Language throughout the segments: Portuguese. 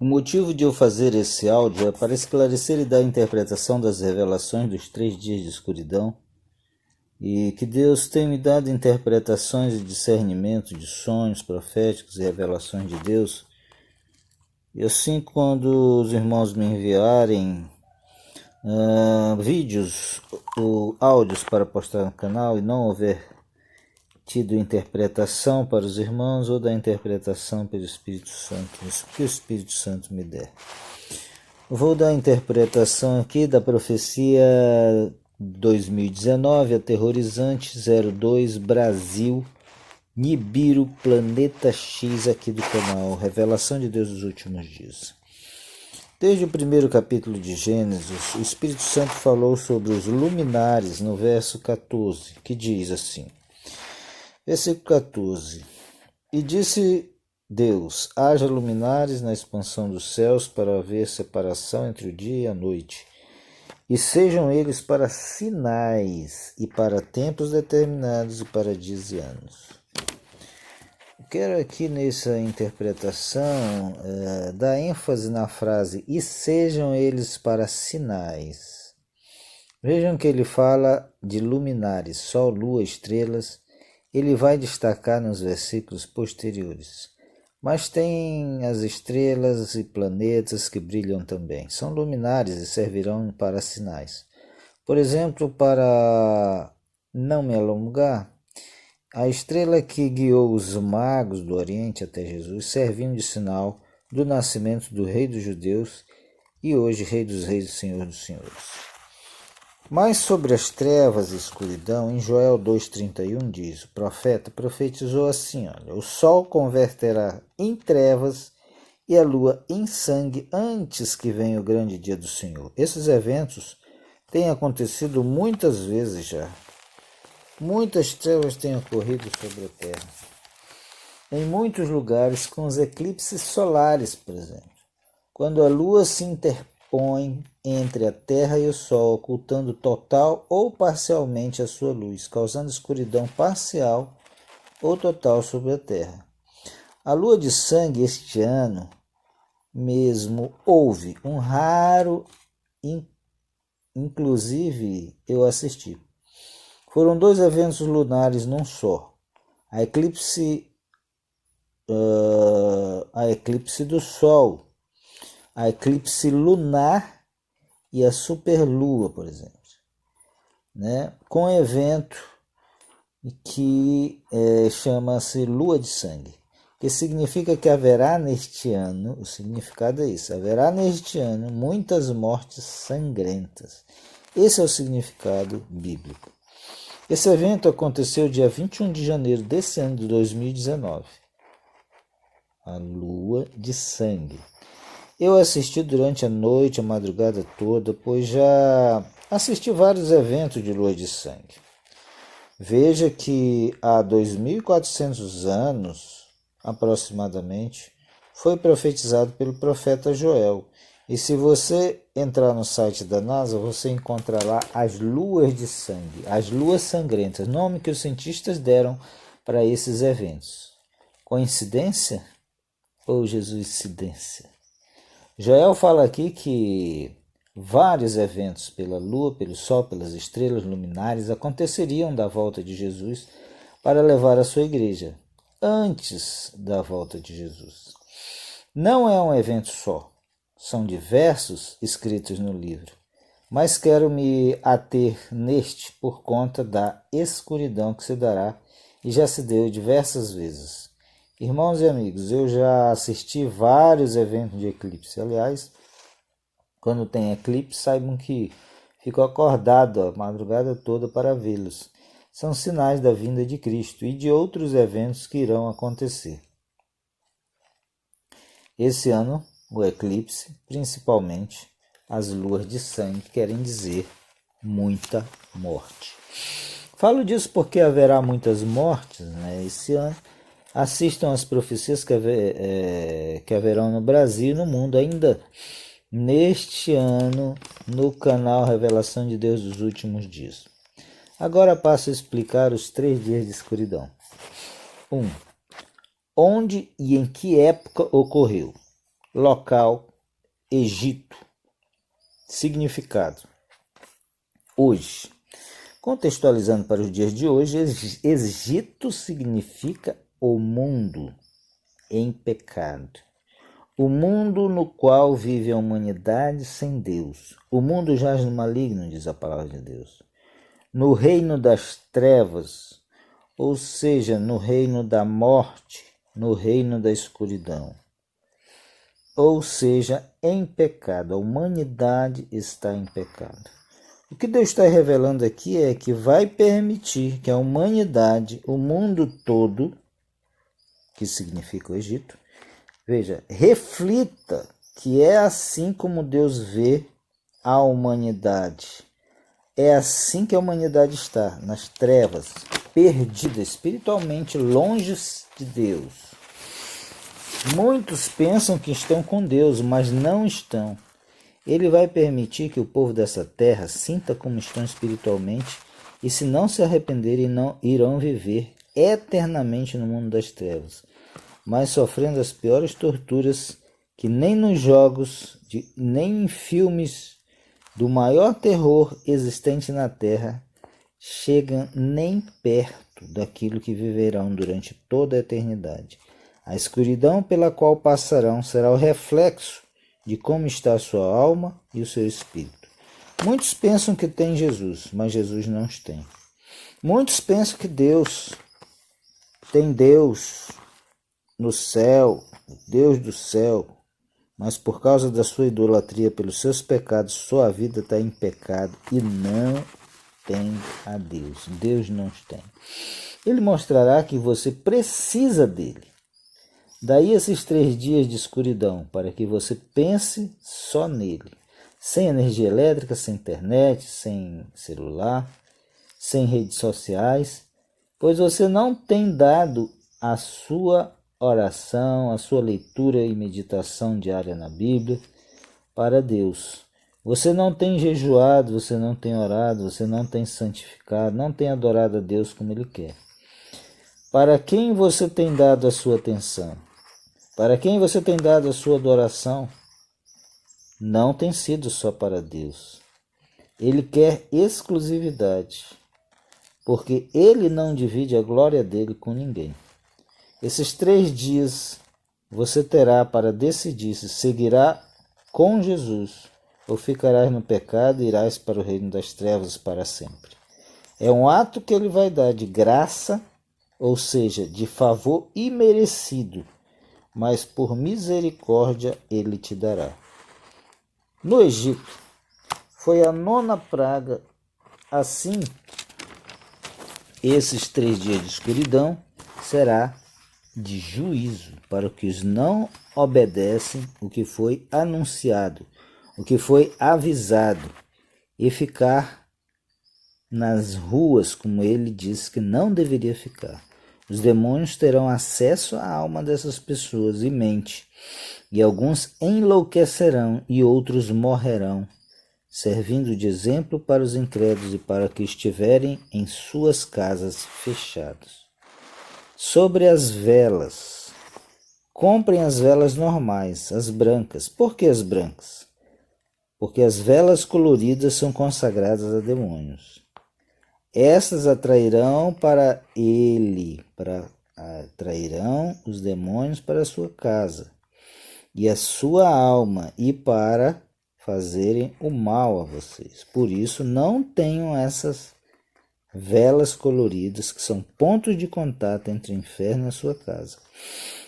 O motivo de eu fazer esse áudio é para esclarecer e dar interpretação das revelações dos 3 dias de escuridão, e que Deus tem me dado interpretações e discernimento de sonhos proféticos e revelações de Deus. E assim, quando os irmãos me enviarem vídeos ou áudios para postar no canal e não houver tido interpretação para os irmãos, ou da interpretação pelo Espírito Santo, isso que o Espírito Santo me der. Vou dar a interpretação aqui da profecia 2019, aterrorizante 02 Brasil, Nibiru, Planeta X, aqui do canal Revelação de Deus dos Últimos Dias. Desde o primeiro capítulo de Gênesis, o Espírito Santo falou sobre os luminares no verso 14, que diz assim, versículo 14, e disse Deus, haja luminares na expansão dos céus para haver separação entre o dia e a noite, e sejam eles para sinais e para tempos determinados e para dias e anos. Eu quero aqui nessa interpretação dar ênfase na frase, e sejam eles para sinais. Vejam que ele fala de luminares, sol, lua, estrelas. Ele vai destacar nos versículos posteriores. Mas tem as estrelas e planetas que brilham também. São luminares e servirão para sinais. Por exemplo, para não me alongar, a estrela que guiou os magos do Oriente até Jesus serviu de sinal do nascimento do Rei dos Judeus e hoje Rei dos Reis e Senhor dos Senhores. Mas sobre as trevas e escuridão, em Joel 2,31 diz, o profeta profetizou assim, olha, o sol converterá em trevas e a lua em sangue antes que venha o grande dia do Senhor. Esses eventos têm acontecido muitas vezes já. Muitas trevas têm ocorrido sobre a Terra. Em muitos lugares com os eclipses solares, por exemplo. Quando a lua se interpõe entre a Terra e o Sol, ocultando total ou parcialmente a sua luz, causando escuridão parcial ou total sobre a Terra. A lua de sangue este ano mesmo houve um raro, inclusive eu assisti. Foram 2 eventos lunares num só. A eclipse do Sol, a eclipse lunar e a superlua, por exemplo, né? Com um evento que chama-se Lua de Sangue, que significa que haverá neste ano, o significado é isso, haverá neste ano muitas mortes sangrentas. Esse é o significado bíblico. Esse evento aconteceu dia 21 de janeiro desse ano de 2019. A Lua de Sangue. Eu assisti durante a noite, a madrugada toda, pois já assisti vários eventos de Lua de Sangue. Veja que há 2.400 anos, aproximadamente, foi profetizado pelo profeta Joel. E se você entrar no site da NASA, você encontrará as luas de sangue, as luas sangrentas, nome que os cientistas deram para esses eventos. Coincidência ou Jesuscidência? Joel fala aqui que vários eventos pela lua, pelo sol, pelas estrelas luminares aconteceriam da volta de Jesus para levar a sua igreja, antes da volta de Jesus. Não é um evento só. São diversos escritos no livro, mas quero me ater neste por conta da escuridão que se dará e já se deu diversas vezes. Irmãos e amigos, eu já assisti vários eventos de eclipse. Aliás, quando tem eclipse, saibam que fico acordado a madrugada toda para vê-los. São sinais da vinda de Cristo e de outros eventos que irão acontecer. Esse ano, o eclipse, principalmente as luas de sangue, querem dizer muita morte. Falo disso porque haverá muitas mortes, né, esse ano. Assistam as profecias que haverão no Brasil e no mundo ainda neste ano no canal Revelação de Deus dos Últimos Dias. Agora passo a explicar os 3 dias de escuridão. 1. Onde e em que época ocorreu? local, Egito. Significado. Hoje, contextualizando para os dias de hoje, Egito significa o mundo em pecado. O mundo no qual vive a humanidade sem Deus. O mundo jaz no maligno, diz a palavra de Deus. No reino das trevas, ou seja, no reino da morte, no reino da escuridão. Ou seja, em pecado. A humanidade está em pecado. O que Deus está revelando aqui é que vai permitir que a humanidade, o mundo todo, que significa o Egito, veja, reflita que é assim como Deus vê a humanidade. É assim que a humanidade está, nas trevas, perdida, espiritualmente longe de Deus. Muitos pensam que estão com Deus, mas não estão. Ele vai permitir que o povo dessa terra sinta como estão espiritualmente e, se não se arrependerem, não irão viver eternamente no mundo das trevas, mas sofrendo as piores torturas que nem nos jogos, nem em filmes do maior terror existente na Terra chegam nem perto daquilo que viverão durante toda a eternidade. A escuridão pela qual passarão será o reflexo de como está a sua alma e o seu espírito. Muitos pensam que têm Jesus, mas Jesus não os tem. Muitos pensam que tem Deus no céu, Deus do céu, mas por causa da sua idolatria, pelos seus pecados, sua vida está em pecado e não tem a Deus. Deus não os tem. Ele mostrará que você precisa dele. Daí esses 3 dias de escuridão, para que você pense só nele. Sem energia elétrica, sem internet, sem celular, sem redes sociais, pois você não tem dado a sua oração, a sua leitura e meditação diária na Bíblia para Deus. Você não tem jejuado, você não tem orado, você não tem santificado, não tem adorado a Deus como Ele quer. Para quem você tem dado a sua atenção? Para quem você tem dado a sua adoração? Não tem sido só para Deus. Ele quer exclusividade, porque Ele não divide a glória dele com ninguém. Esses 3 dias você terá para decidir se seguirá com Jesus ou ficarás no pecado e irás para o reino das trevas para sempre. É um ato que Ele vai dar de graça, ou seja, de favor imerecido, mas por misericórdia Ele te dará. No Egito, foi a 9ª praga. Assim, esses 3 dias de escuridão será de juízo para os que não obedecem o que foi anunciado, o que foi avisado, e ficar nas ruas como ele disse que não deveria ficar. Os demônios terão acesso à alma dessas pessoas e mente, e alguns enlouquecerão e outros morrerão, servindo de exemplo para os incrédulos e para que estiverem em suas casas fechados. Sobre as velas. Comprem as velas normais, as brancas. Por que as brancas? Porque as velas coloridas são consagradas a demônios. Essas atrairão atrairão os demônios para a sua casa e a sua alma, e para fazerem o mal a vocês. Por isso, não tenham essas velas coloridas, que são pontos de contato entre o inferno e a sua casa.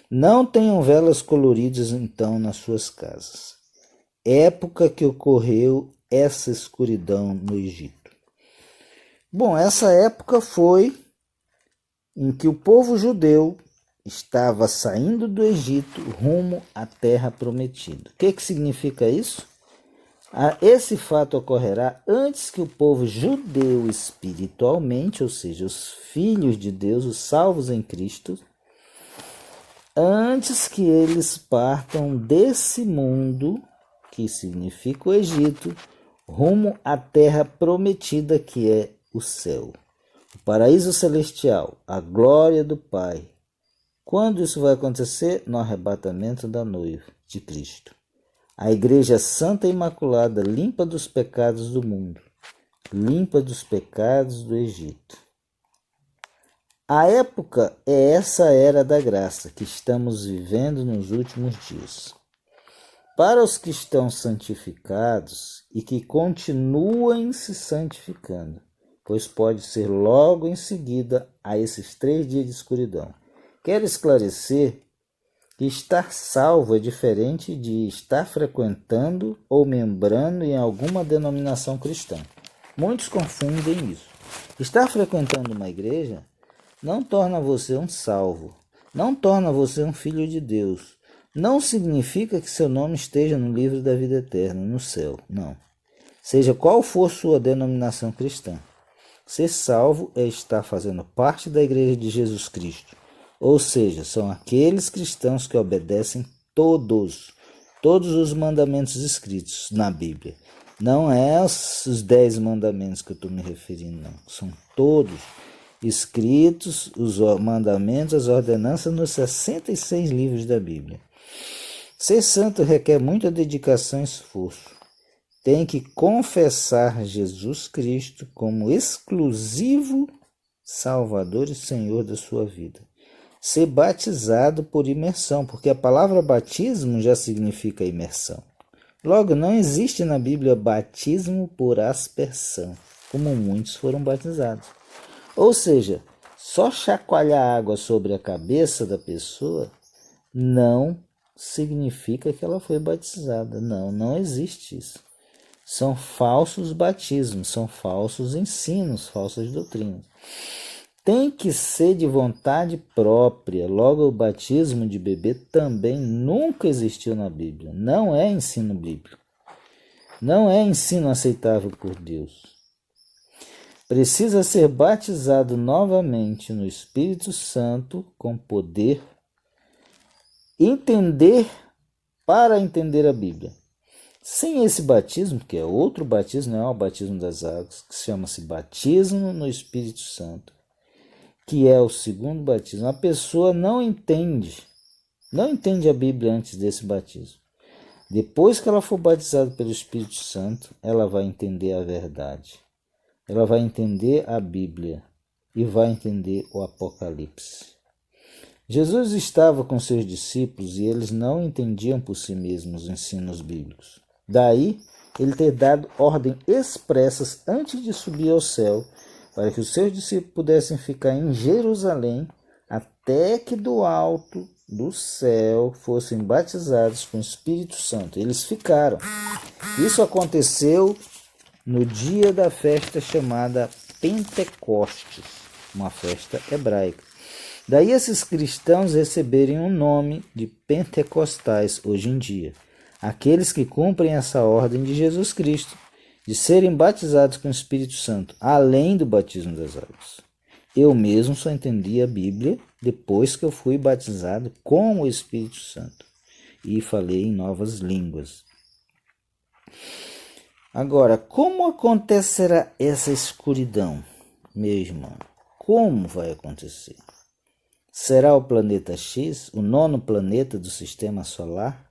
Não tenham velas coloridas, então, nas suas casas. Época que ocorreu essa escuridão no Egito. Bom, essa época foi em que o povo judeu estava saindo do Egito rumo à terra prometida. O que significa isso? Esse fato ocorrerá antes que o povo judeu espiritualmente, ou seja, os filhos de Deus, os salvos em Cristo, antes que eles partam desse mundo, que significa o Egito, rumo à terra prometida, que é o céu, o paraíso celestial, a glória do Pai. Quando isso vai acontecer? No arrebatamento da noiva. de Cristo. A Igreja Santa e Imaculada, limpa dos pecados do mundo, limpa dos pecados do Egito. A época é essa era da graça que estamos vivendo nos últimos dias. Para os que estão santificados e que continuem se santificando, pois pode ser logo em seguida a esses 3 dias de escuridão. Quero esclarecer que estar salvo é diferente de estar frequentando ou membrando em alguma denominação cristã. Muitos confundem isso. Estar frequentando uma igreja não torna você um salvo, não torna você um filho de Deus. Não significa que seu nome esteja no livro da vida eterna, no céu, não. Seja qual for sua denominação cristã, ser salvo é estar fazendo parte da Igreja de Jesus Cristo. Ou seja, são aqueles cristãos que obedecem todos os mandamentos escritos na Bíblia. Não é os 10 mandamentos que eu estou me referindo, não. São todos escritos, os mandamentos, as ordenanças nos 66 livros da Bíblia. Ser santo requer muita dedicação e esforço. Tem que confessar Jesus Cristo como exclusivo Salvador e Senhor da sua vida. Ser batizado por imersão, porque a palavra batismo já significa imersão. Logo, não existe na Bíblia batismo por aspersão, como muitos foram batizados. Ou seja, só chacoalhar água sobre a cabeça da pessoa não significa que ela foi batizada. Não existe isso. São falsos batismos, são falsos ensinos, falsas doutrinas. Tem que ser de vontade própria. Logo, o batismo de bebê também nunca existiu na Bíblia. Não é ensino bíblico. Não é ensino aceitável por Deus. Precisa ser batizado novamente no Espírito Santo com poder. Para entender a Bíblia. Sem esse batismo, que é outro batismo, não é o batismo das águas, que chama-se batismo no Espírito Santo, que é o segundo batismo, a pessoa não entende a Bíblia antes desse batismo. Depois que ela for batizada pelo Espírito Santo, ela vai entender a verdade. Ela vai entender a Bíblia e vai entender o Apocalipse. Jesus estava com seus discípulos e eles não entendiam por si mesmos os ensinos bíblicos. Daí, ele ter dado ordem expressas antes de subir ao céu, para que os seus discípulos pudessem ficar em Jerusalém até que do alto do céu fossem batizados com o Espírito Santo. Eles ficaram. Isso aconteceu no dia da festa chamada Pentecostes, uma festa hebraica. Daí esses cristãos receberem o nome de pentecostais hoje em dia. Aqueles que cumprem essa ordem de Jesus Cristo, de serem batizados com o Espírito Santo, além do batismo das águas. Eu mesmo só entendi a Bíblia depois que eu fui batizado com o Espírito Santo e falei em novas línguas. Agora, como acontecerá essa escuridão, meu irmão? Como vai acontecer? Será o planeta X, o 9º planeta do Sistema Solar?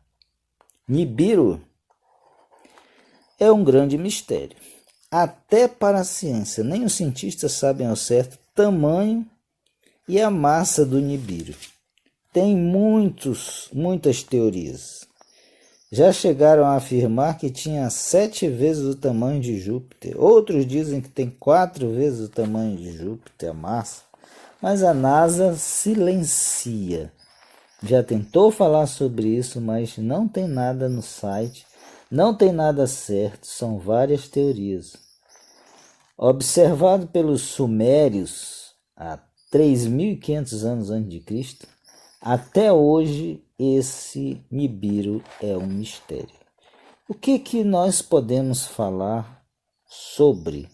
Nibiru é um grande mistério. Até para a ciência, nem os cientistas sabem ao certo o tamanho e a massa do Nibiru. Tem muitas teorias. Já chegaram a afirmar que tinha 7 vezes o tamanho de Júpiter. Outros dizem que tem 4 vezes o tamanho de Júpiter, a massa. Mas a NASA silencia. Já tentou falar sobre isso, mas não tem nada no site, não tem nada certo, são várias teorias. Observado pelos sumérios há 3.500 anos antes de Cristo, até hoje esse Nibiru é um mistério. O que nós podemos falar sobre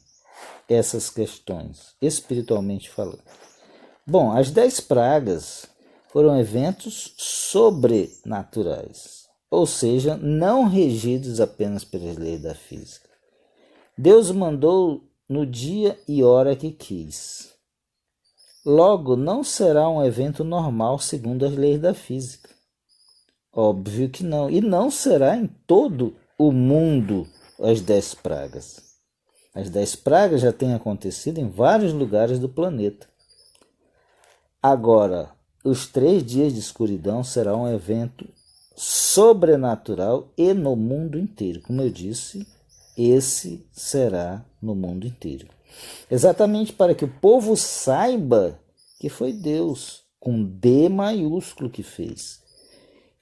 essas questões, espiritualmente falando? Bom, as 10 pragas foram eventos sobrenaturais, ou seja, não regidos apenas pelas leis da física. Deus mandou no dia e hora que quis. Logo, não será um evento normal segundo as leis da física. Óbvio que não. E não será em todo o mundo as 10 pragas. As 10 pragas já têm acontecido em vários lugares do planeta. Agora, os 3 dias de escuridão será um evento sobrenatural e no mundo inteiro. Como eu disse, esse será no mundo inteiro. Exatamente para que o povo saiba que foi Deus, com D maiúsculo, que fez.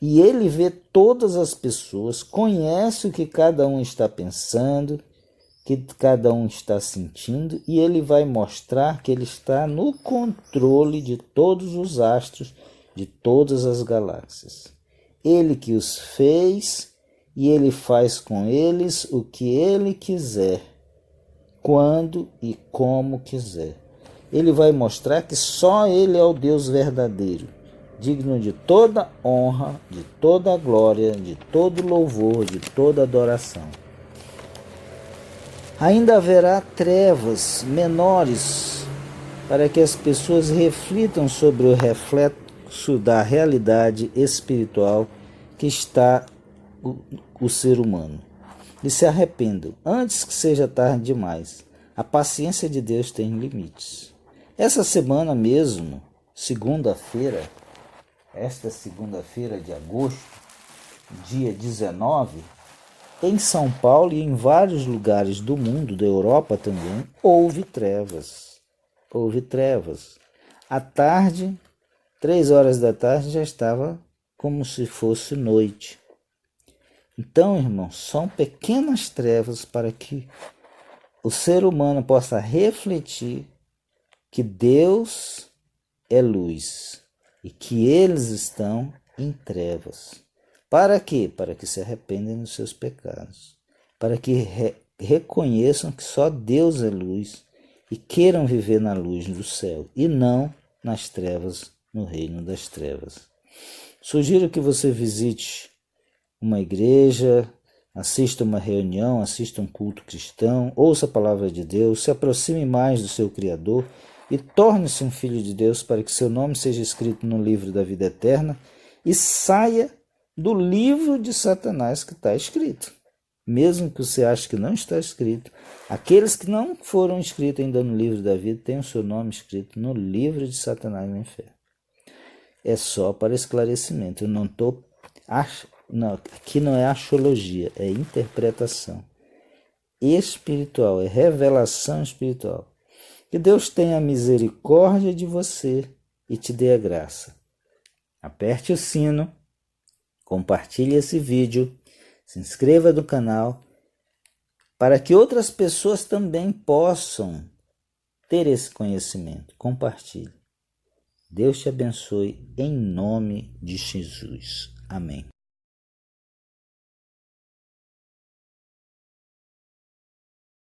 E ele vê todas as pessoas, conhece o que cada um está pensando, que cada um está sentindo, e ele vai mostrar que ele está no controle de todos os astros, de todas as galáxias. Ele que os fez, e ele faz com eles o que ele quiser, quando e como quiser. Ele vai mostrar que só ele é o Deus verdadeiro, digno de toda honra, de toda glória, de todo louvor, de toda adoração. Ainda haverá trevas menores para que as pessoas reflitam sobre o reflexo da realidade espiritual que está o ser humano e se arrependam antes que seja tarde demais. A paciência de Deus tem limites. Essa semana mesmo, esta segunda-feira de agosto, dia 19, em São Paulo e em vários lugares do mundo, da Europa também, houve trevas. Houve trevas. À tarde, 3 horas da tarde, já estava como se fosse noite. Então, irmãos, são pequenas trevas para que o ser humano possa refletir que Deus é luz e que eles estão em trevas. Para quê? Para que se arrependam dos seus pecados, para que reconheçam que só Deus é luz e queiram viver na luz do céu e não nas trevas, no reino das trevas. Sugiro que você visite uma igreja, assista uma reunião, assista um culto cristão, ouça a palavra de Deus, se aproxime mais do seu Criador e torne-se um filho de Deus para que seu nome seja escrito no livro da vida eterna e saia do livro de Satanás que está escrito. Mesmo que você ache que não está escrito, aqueles que não foram escritos ainda no livro da vida têm o seu nome escrito no livro de Satanás no inferno. É só para esclarecimento. Eu não estou... aqui não é axiologia, é interpretação espiritual, é revelação espiritual. Que Deus tenha misericórdia de você e te dê a graça. Aperte o sino, compartilhe esse vídeo, se inscreva no canal, para que outras pessoas também possam ter esse conhecimento. Compartilhe. Deus te abençoe em nome de Jesus. Amém.